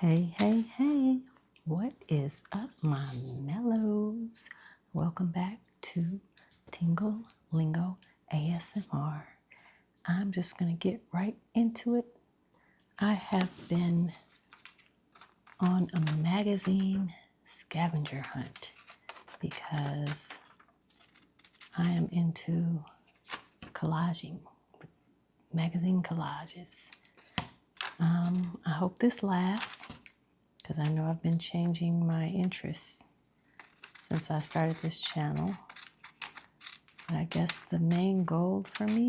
Hey, hey, hey, what is up, my mellows? Welcome back to Tingle Lingo ASMR. I'm just going to get right into it. I have been on a magazine scavenger hunt because I am into collaging, magazine collages. I hope this lasts because I know I've been changing my interests since I started this channel. But I guess the main goal for me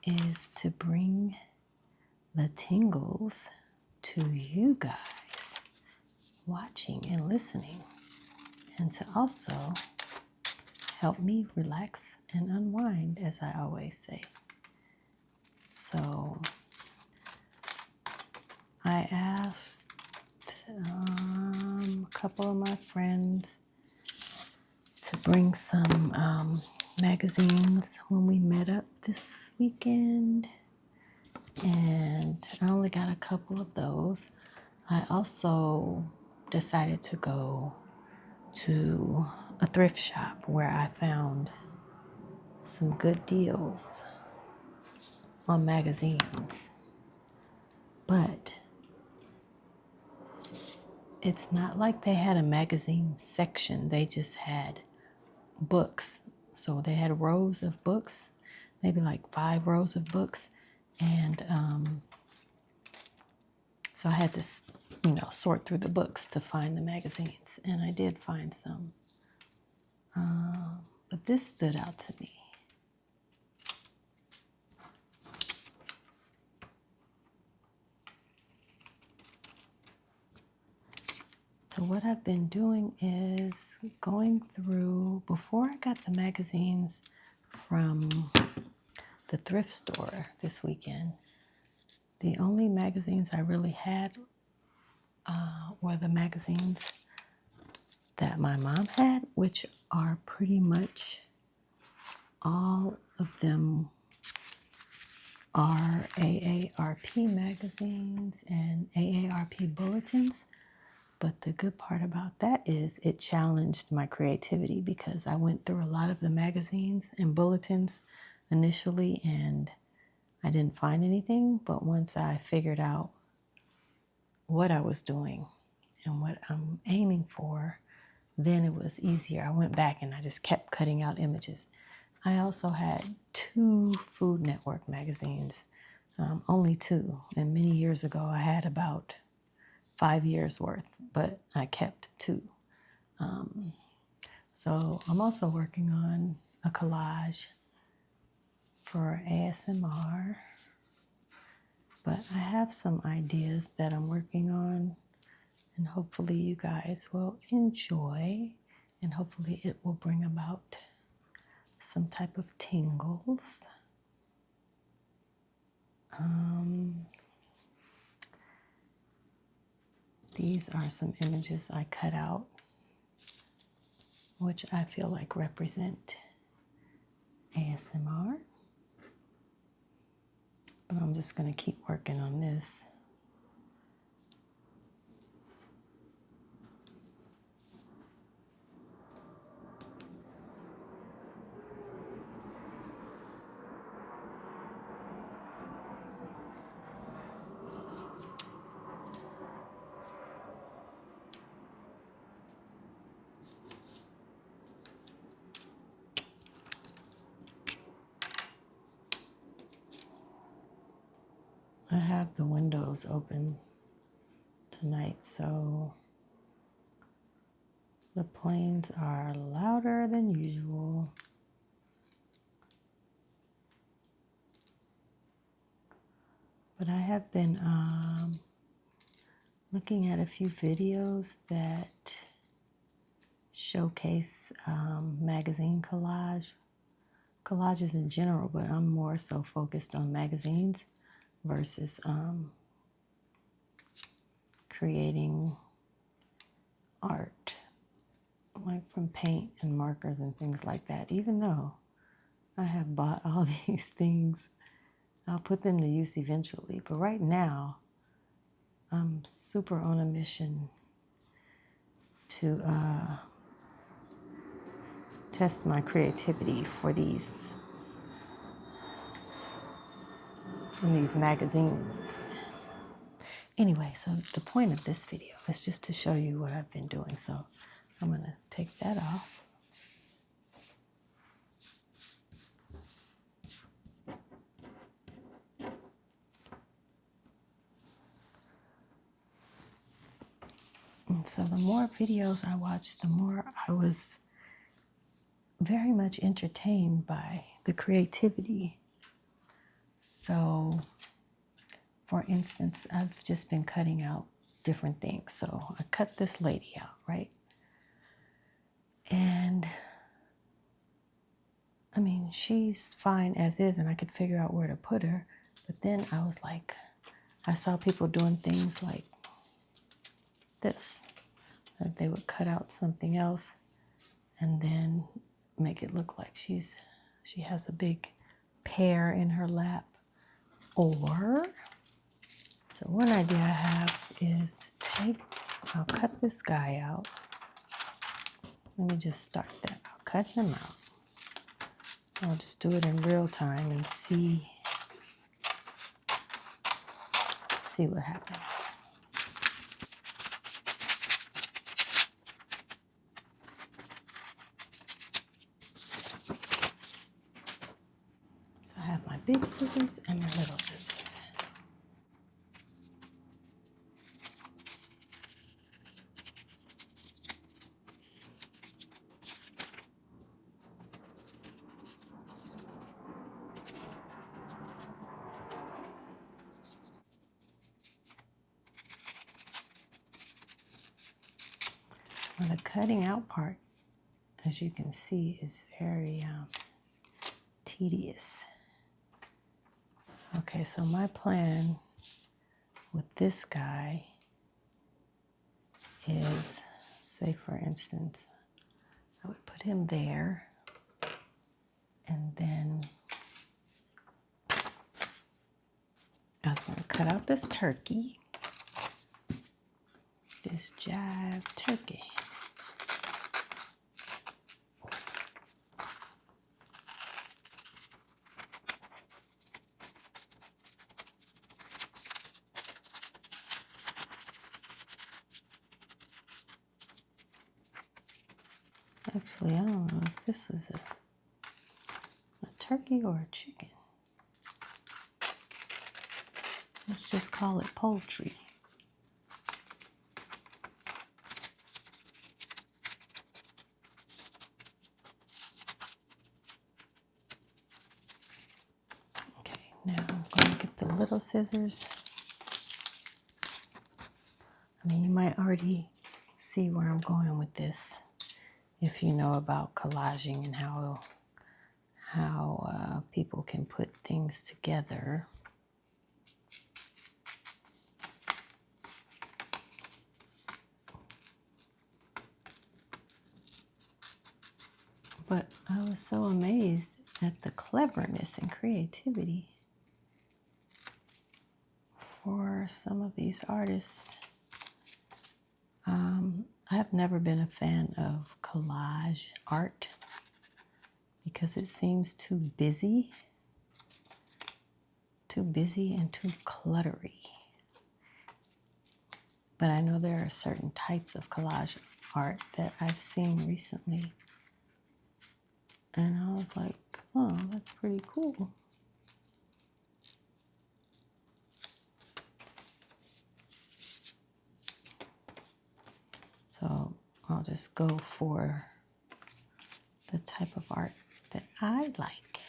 is to bring the tingles to you guys watching and listening, and to also help me relax and unwind, as I always say. So I asked a couple of my friends to bring some magazines when we met up this weekend, and I only got a couple of those. I also decided to go to a thrift shop where I found some good deals on magazines, but it's not like they had a magazine section. They just had books. So they had rows of books, maybe like 5 rows of books. And so I had to, sort through the books to find the magazines. And I did find some. But this stood out to me. So what I've been doing is going through, before I got the magazines from the thrift store this weekend, the only magazines I really had were the magazines that my mom had, which are pretty much all of them are AARP magazines and AARP bulletins. But the good part about that is it challenged my creativity, because I went through a lot of the magazines and bulletins initially and I didn't find anything. But once I figured out what I was doing and what I'm aiming for, then it was easier. I went back and I just kept cutting out images. I also had 2 Food Network magazines, only 2. And many years ago, I had about 5 years worth, but I kept 2. So I'm also working on a collage for ASMR, but I have some ideas that I'm working on, and hopefully you guys will enjoy, and hopefully it will bring about some type of tingles. These are some images I cut out, which I feel like represent ASMR. But I'm just going to keep working on this. I have the windows open tonight, so the planes are louder than usual. But I have been looking at a few videos that showcase magazine collages in general, but I'm more so focused on magazines versus creating art, like from paint and markers and things like that. Even though I have bought all these things, I'll put them to use eventually. But right now, I'm super on a mission to test my creativity for these from these magazines. Anyway, so the point of this video is just to show you what I've been doing. So I'm going to take that off. And so the more videos I watched, the more I was very much entertained by the creativity. So, for instance, I've just been cutting out different things. So I cut this lady out, right? And I mean, she's fine as is, and I could figure out where to put her. But then I was like, I saw people doing things like this. That they would cut out something else and then make it look like she has a big pear in her lap. Or, so one idea I have is to I'll cut this guy out. Let me just start that. I'll cut him out. I'll just do it in real time and see what happens. So I have my big scissors and my little scissors. Well, the cutting out part, as you can see, is very tedious. Okay, so my plan with this guy is, say for instance, I would put him there, and then I was going to cut out this turkey, this jive turkey. Actually, I don't know if this is a turkey or a chicken. Let's just call it poultry. Okay, now I'm going to get the little scissors. I mean, you might already see where I'm going with this if you know about collaging and how people can put things together. But I was so amazed at the cleverness and creativity for some of these artists. I have never been a fan of collage art because it seems too busy and too cluttery. But I know there are certain types of collage art that I've seen recently. And I was like, oh, that's pretty cool. So I'll just go for the type of art that I like.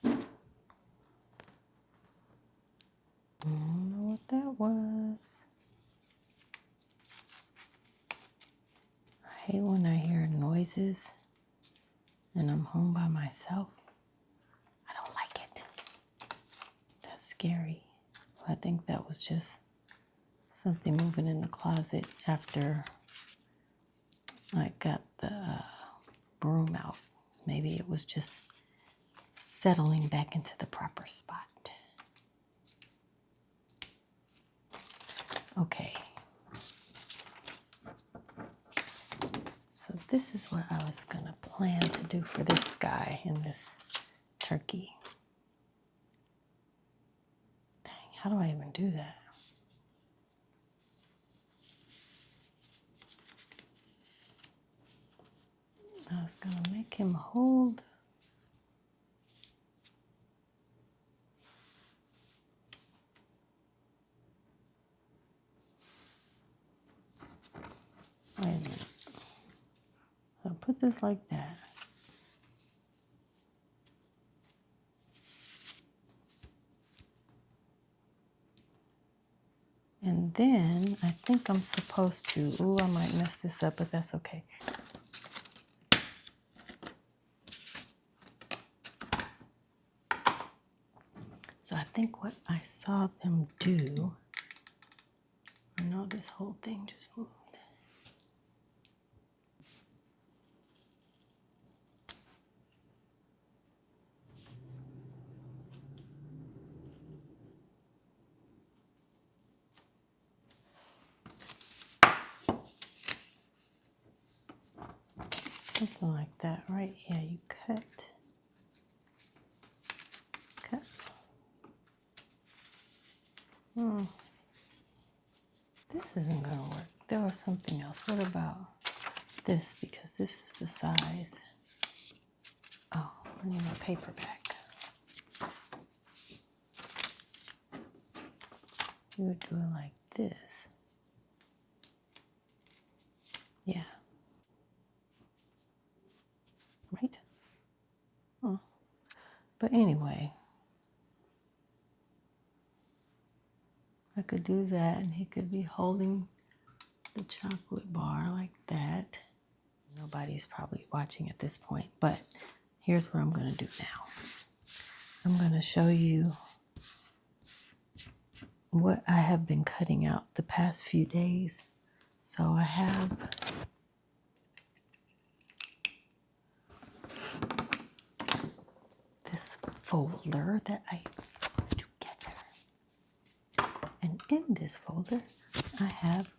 I don't know what that was. I hate when I hear noises and I'm home by myself. I don't like it. That's scary. I think that was just something moving in the closet after I got the broom out. Maybe it was just settling back into the proper spot. Okay. So this is what I was gonna plan to do for this guy and this turkey. Dang, how do I even do that? I was gonna make him hold. Wait a minute. I'll put this like that. And then I think I'm supposed to, ooh, I might mess this up, but that's okay. So I think what I saw them do, I know this whole thing just moved. Something like that, right? Yeah, you cut. This isn't gonna work. There was something else. What about this? Because this is the size. Oh, I need my paper back. You would do it like this. Yeah. Right? Oh. But anyway, I could do that and he could be holding the chocolate bar like that. Nobody's probably watching at this point, but here's what I'm going to do now. I'm going to show you what I have been cutting out the past few days. So I have this folder that I put together. And in this folder, I have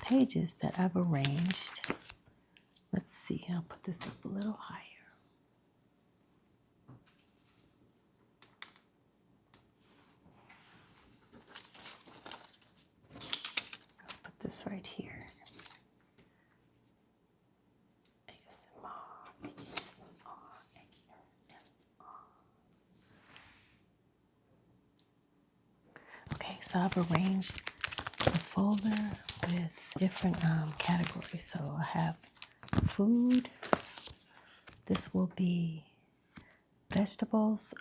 pages that I've arranged. Let's see, I'll put this up a little higher. Let's put this right here. Okay, so I've arranged a folder with different categories. So I have food. This will be vegetables.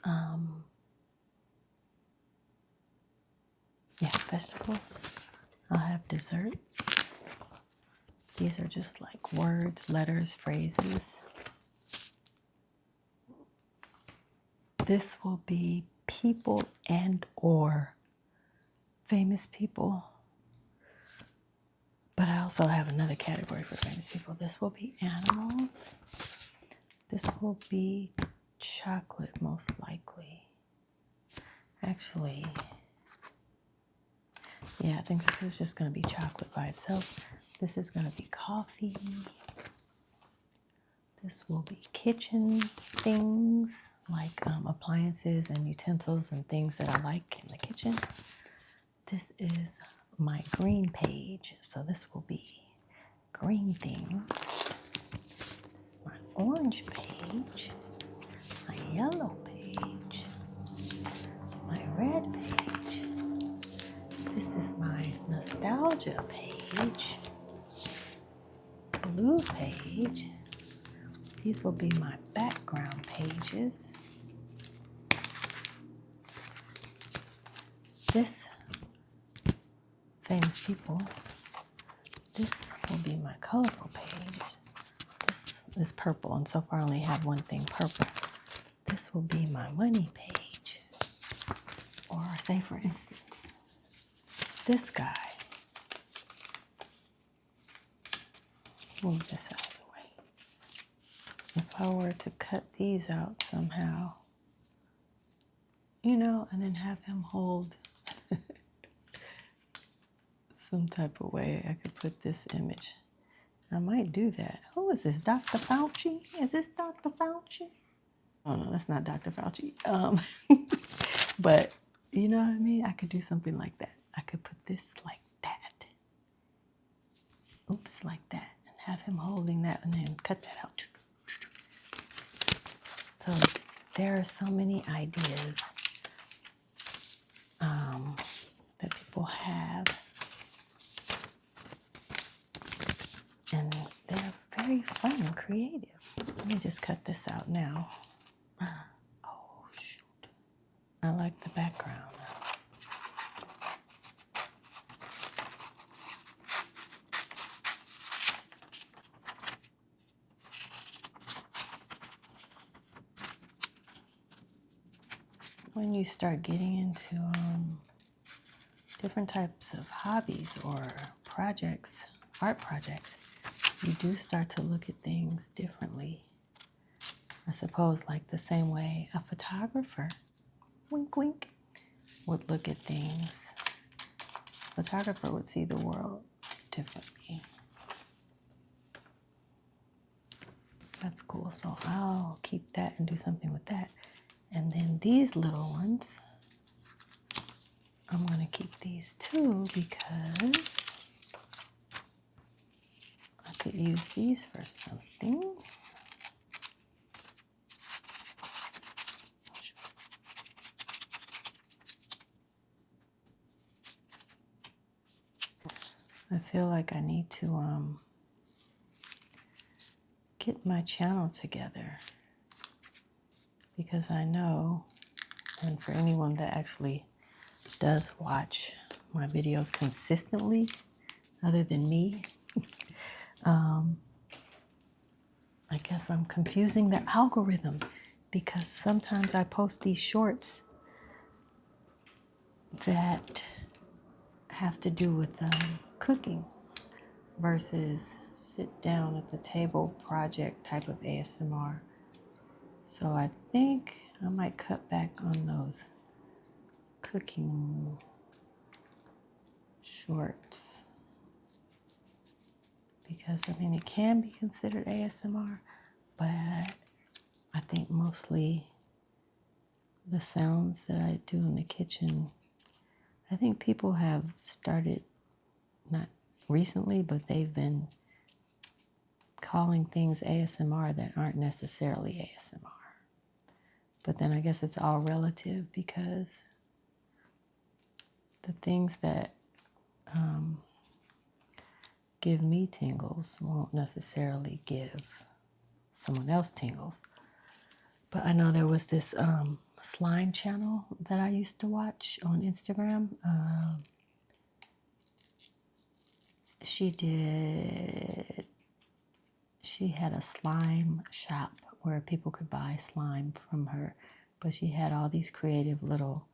Vegetables. I'll have desserts. These are just like words, letters, phrases. This will be people and or famous people. But I also have another category for famous people. This will be animals. This will be chocolate, most likely. Actually, yeah, I think this is just going to be chocolate by itself. This is going to be coffee. This will be kitchen things, like appliances and utensils and things that I like in the kitchen. This is my green page, so this will be green things. This is my orange page, my yellow page, my red page. This is my nostalgia page, blue page. These will be my background pages. This famous people. This will be my colorful page. This is purple, and so far I only have one thing purple. This will be my money page. Or say for instance, this guy. Move this out of the way. If I were to cut these out somehow, you know, and then have him hold some type of way. I could put this image. I might do that. Who is this? Dr. Fauci? Is this Dr. Fauci? Oh no, that's not Dr. Fauci. But you know what I mean? I could do something like that. I could put this like that. Oops, like that. And have him holding that and then cut that out. So there are so many ideas that people have. And they're very fun and creative. Let me just cut this out now. Oh, shoot. I like the background. When you start getting into different types of hobbies or projects, art projects, you do start to look at things differently. I suppose like the same way a photographer, wink wink, would look at things. A photographer would see the world differently. That's cool. So I'll keep that and do something with that. And then these little ones, I'm going to keep these too because I could use these for something. I feel like I need to get my channel together because I know, and for anyone that actually does watch my videos consistently, other than me, I guess I'm confusing the algorithm because sometimes I post these shorts that have to do with cooking versus sit down at the table project type of ASMR. So I think I might cut back on those cooking shorts because I mean it can be considered ASMR, but I think mostly the sounds that I do in the kitchen, I think people have started, not recently, but they've been calling things ASMR that aren't necessarily ASMR. But then I guess it's all relative because the things that give me tingles won't necessarily give someone else tingles. But I know there was this slime channel that I used to watch on Instagram. She had a slime shop where people could buy slime from her, but she had all these creative little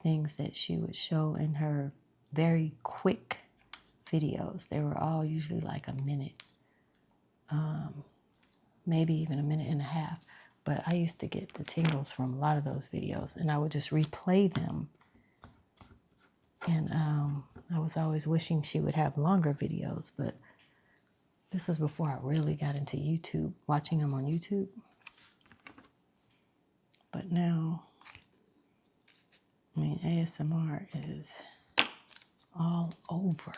things that she would show in her very quick videos. They were all usually like a minute, maybe even a minute and a half. But I used to get the tingles from a lot of those videos, and I would just replay them. And I was always wishing she would have longer videos, but this was before I really got into YouTube, watching them on YouTube. But now, I mean, ASMR is all over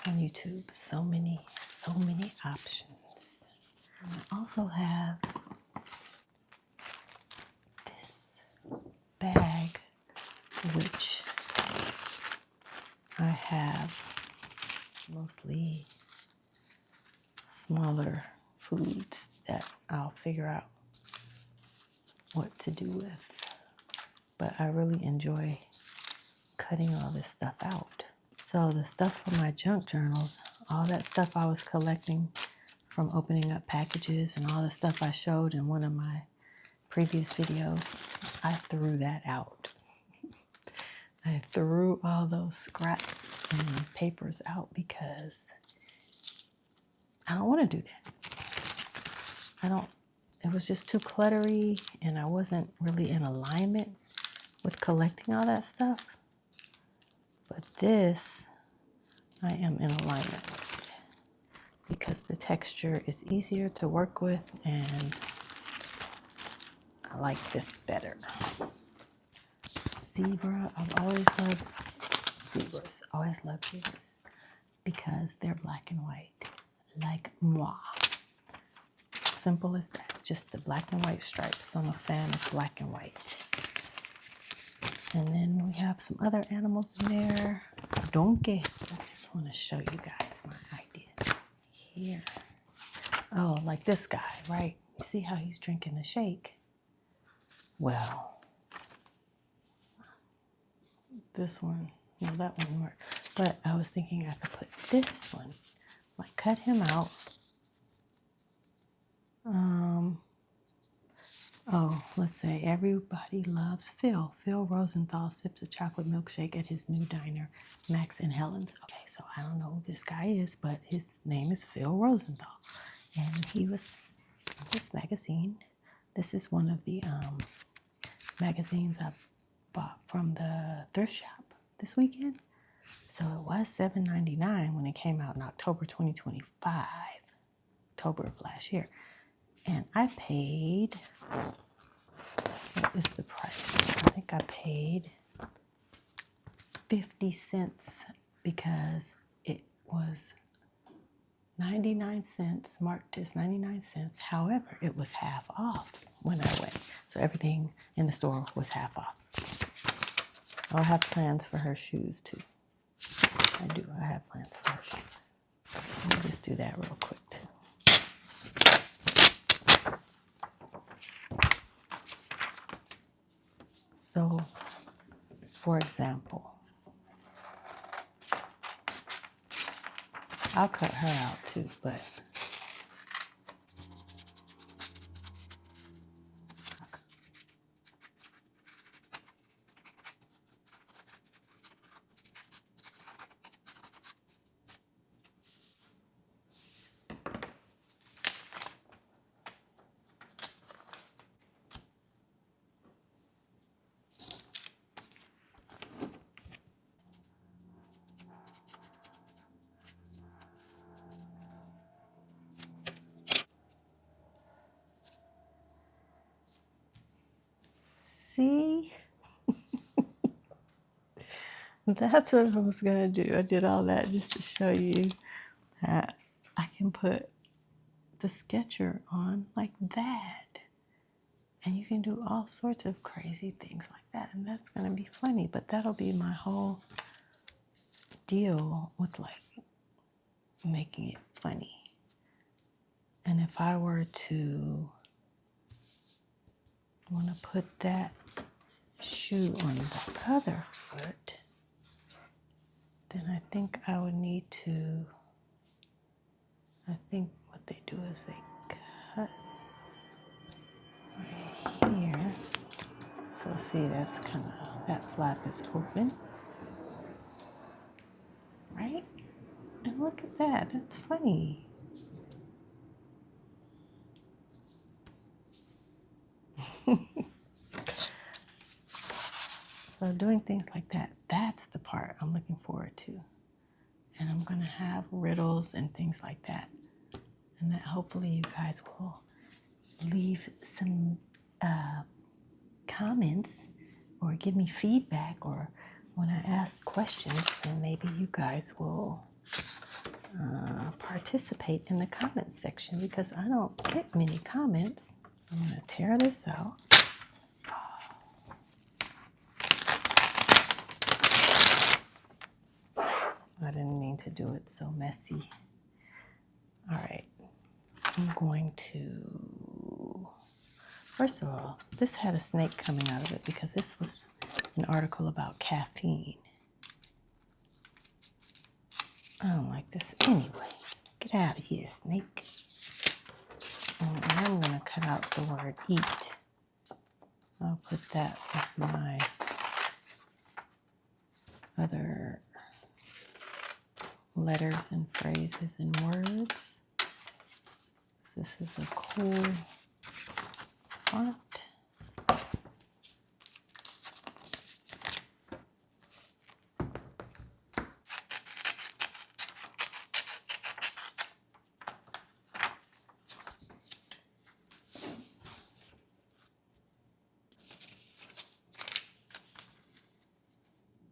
on YouTube. So many options. And I also have this bag, which I have mostly smaller foods that I'll figure out what to do with. But I really enjoy cutting all this stuff out. So the stuff from my junk journals, all that stuff I was collecting from opening up packages and all the stuff I showed in one of my previous videos, I threw that out. I threw all those scraps and papers out because I don't want to do that. it was just too cluttery and I wasn't really in alignment with collecting all that stuff. But this, I am in alignment with because the texture is easier to work with and I like this better. Zebra, I've always loved zebras. Always loved zebras because they're black and white, like moi. Simple as that. Just the black and white stripes. I'm a fan of black and white. And then we have some other animals in there. Donkey. I just want to show you guys my idea here. Oh, like this guy, right? You see how he's drinking the shake? Well, this one, no, that one worked. But I was thinking I could put this one, like cut him out. Oh, let's say everybody loves Phil. Phil Rosenthal sips a chocolate milkshake at his new diner, Max and Helen's. Okay, so I don't know who this guy is, but his name is Phil Rosenthal. And he was in this magazine. This is one of the magazines I bought from the thrift shop this weekend. So it was $7.99 when it came out in October 2025, October of last year. And I paid, what is the price? I think I paid 50 cents because it was 99 cents, marked as 99 cents. However, it was half off when I went. So everything in the store was half off. I'll have plans for her shoes too. I have plans for her shoes. Let me just do that real quick too. So, for example, I'll cut her out too, but see, that's what I was gonna do. I did all that just to show you that I can put the sketcher on like that. And you can do all sorts of crazy things like that. And that's gonna be funny, but that'll be my whole deal with like making it funny. And if I were to want to put that shoe on the other foot, then I think I would need to, I think what they do is they cut right here. So see, that's kind of, that flap is open, right? And look at that, that's funny. So doing things like that, that's the part I'm looking forward to. And I'm gonna have riddles and things like that. And that hopefully you guys will leave some comments or give me feedback, or when I ask questions, then maybe you guys will participate in the comments section because I don't get many comments. I'm gonna tear this out. I didn't mean to do it so messy. All right, I'm going to, first of all, this had a snake coming out of it because this was an article about caffeine. I don't like this. Anyway, get out of here, snake. And I'm going to cut out the word eat. I'll put that with my other letters and phrases and words. This is a cool front.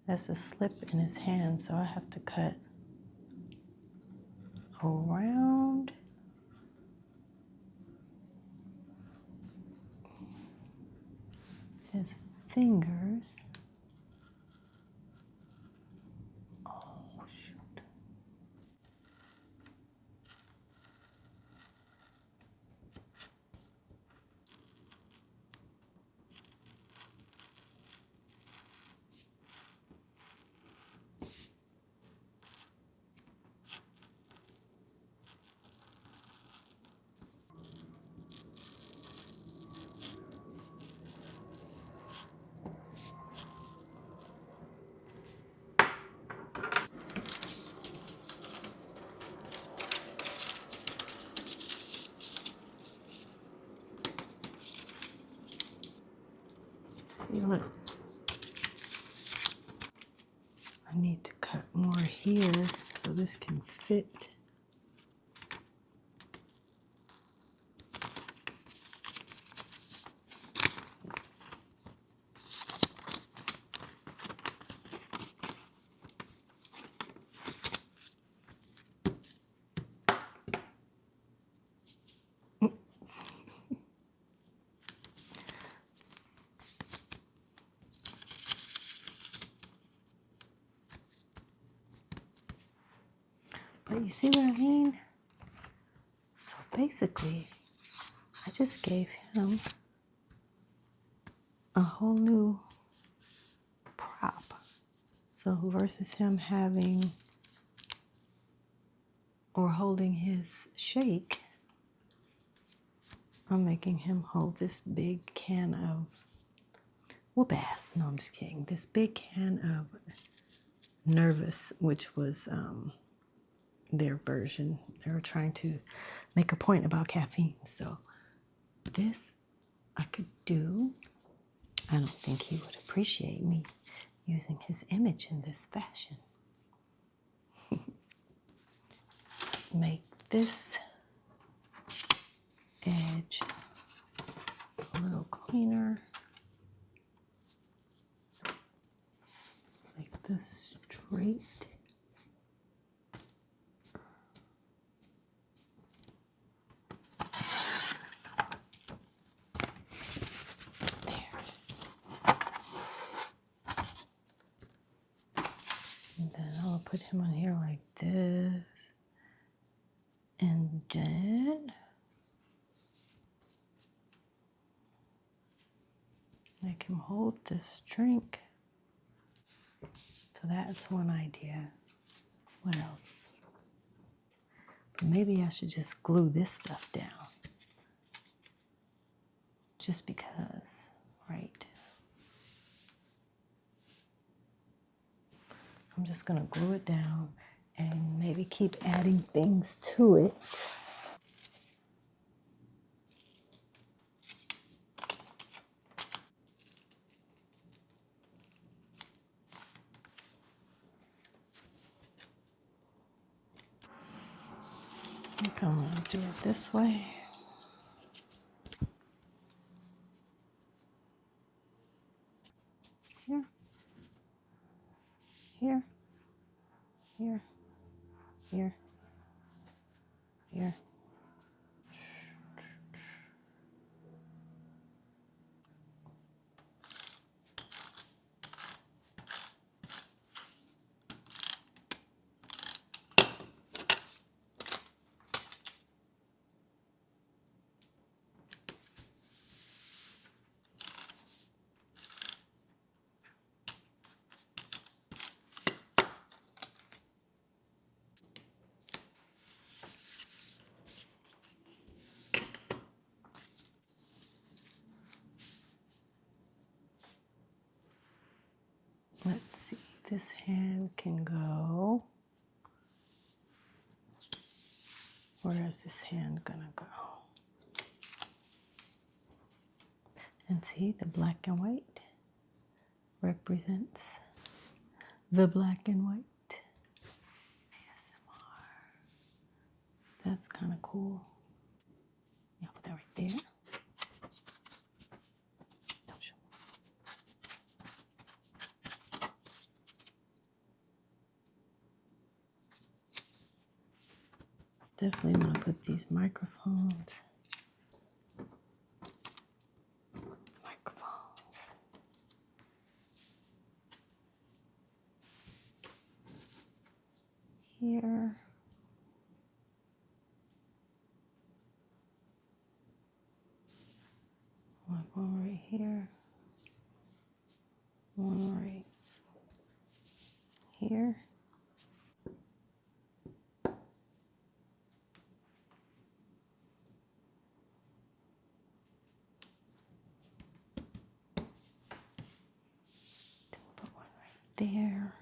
There's a slip in his hand, so I have to cut around his fingers. Oh, shoot. See, look. I need to cut more here so this can fit. But you see what I mean? So basically, I just gave him a whole new prop. So versus him having or holding his shake, I'm making him hold this big can of whoop ass. No, I'm just kidding. This big can of Nervous, which was their version. They were trying to make a point about caffeine. So this I could do. I don't think he would appreciate me using his image in this fashion. Make this edge a little cleaner. Make this straight. I'll put him on here like this, and then make him hold this drink. So that's one idea. What else? But maybe I should just glue this stuff down. Just because, right? I'm just gonna glue it down and maybe keep adding things to it. I think I'm gonna do it this way. Here, here, here, here, here. Let's see, this hand can go. Where is this hand gonna go? And see, the black and white represents the black and white ASMR. That's kind of cool. Yeah, put that right there. Don't show. Definitely want to put these microphones. Here. One right here. One right here. Put one right there.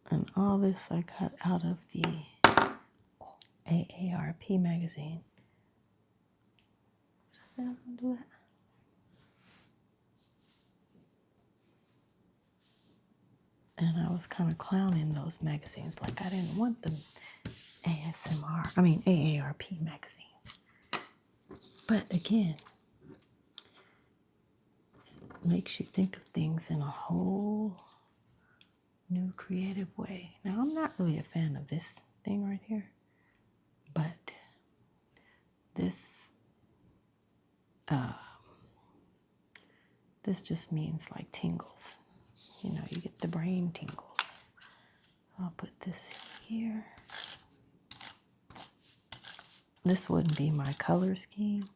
And all this I got out of the AARP magazine. Did I do that? And I was kind of clowning those magazines, like I didn't want them AARP magazines. But again, it makes you think of things in a whole new creative way. Now, I'm not really a fan of this thing right here, but this just means like tingles. You know, you get the brain tingles. I'll put this here. This wouldn't be my color scheme.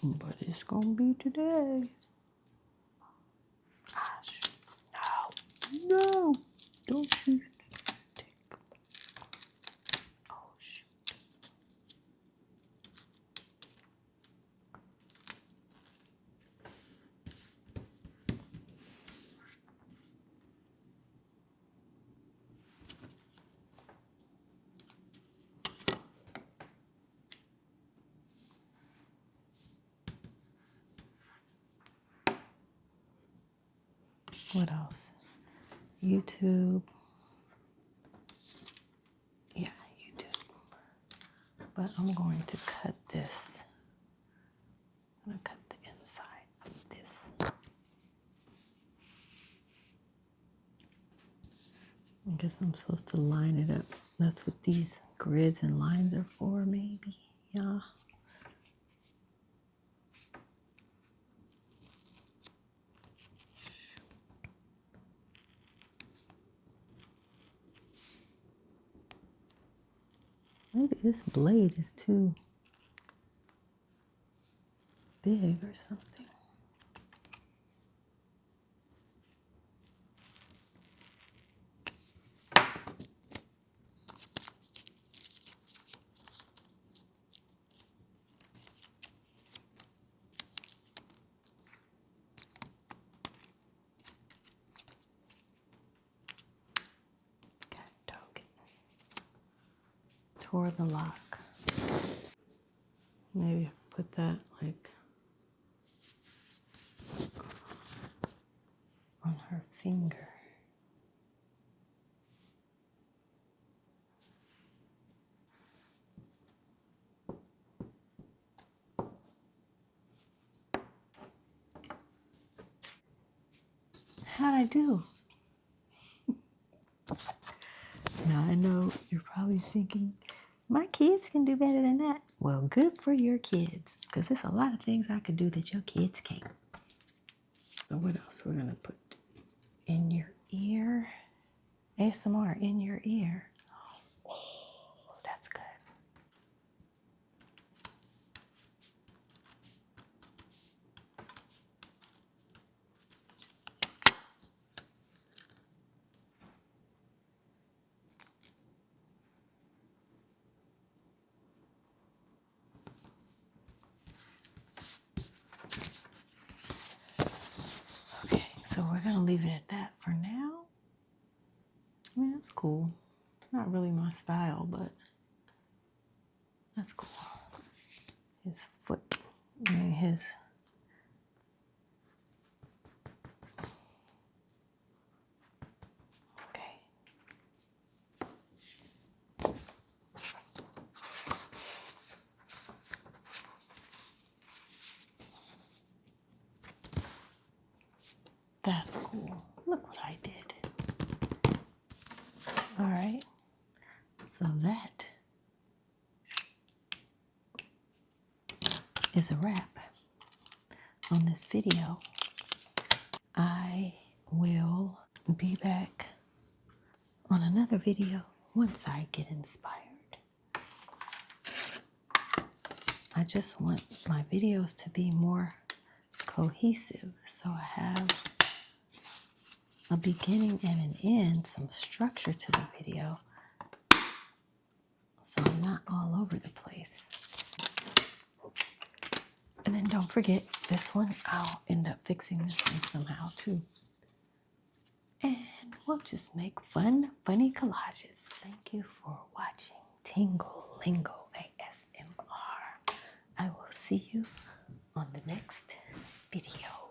But it's gonna be today. Gosh, no, don't you take. Oh shoot. What else? YouTube. Yeah, YouTube. But I'm going to cut this. I'm going to cut the inside of this. I guess I'm supposed to line it up. That's what these grids and lines are for, maybe. Yeah. Maybe this blade is too big or something. Tore the lock. Maybe put that like on her finger. How'd I do? Now I know you're probably thinking, my kids can do better than that. Well, good for your kids, because there's a lot of things I could do that your kids can't. So what else we're gonna put in your ear? ASMR in your ear. Oh, that's good. Okay, so we're gonna leave it at that for now. That's cool. It's not really my style, but that's cool. His foot and his okay. That's cool. Look what I did. All right. So that is a wrap on this video. I will be back on another video once I get inspired. I just want my videos to be more cohesive, so I have a beginning and an end, some structure to the video, so I'm not all over the place. And then don't forget this one, I'll end up fixing this one somehow too. And we'll just make funny collages. Thank you for watching Tingle Lingo ASMR. I will see you on the next video.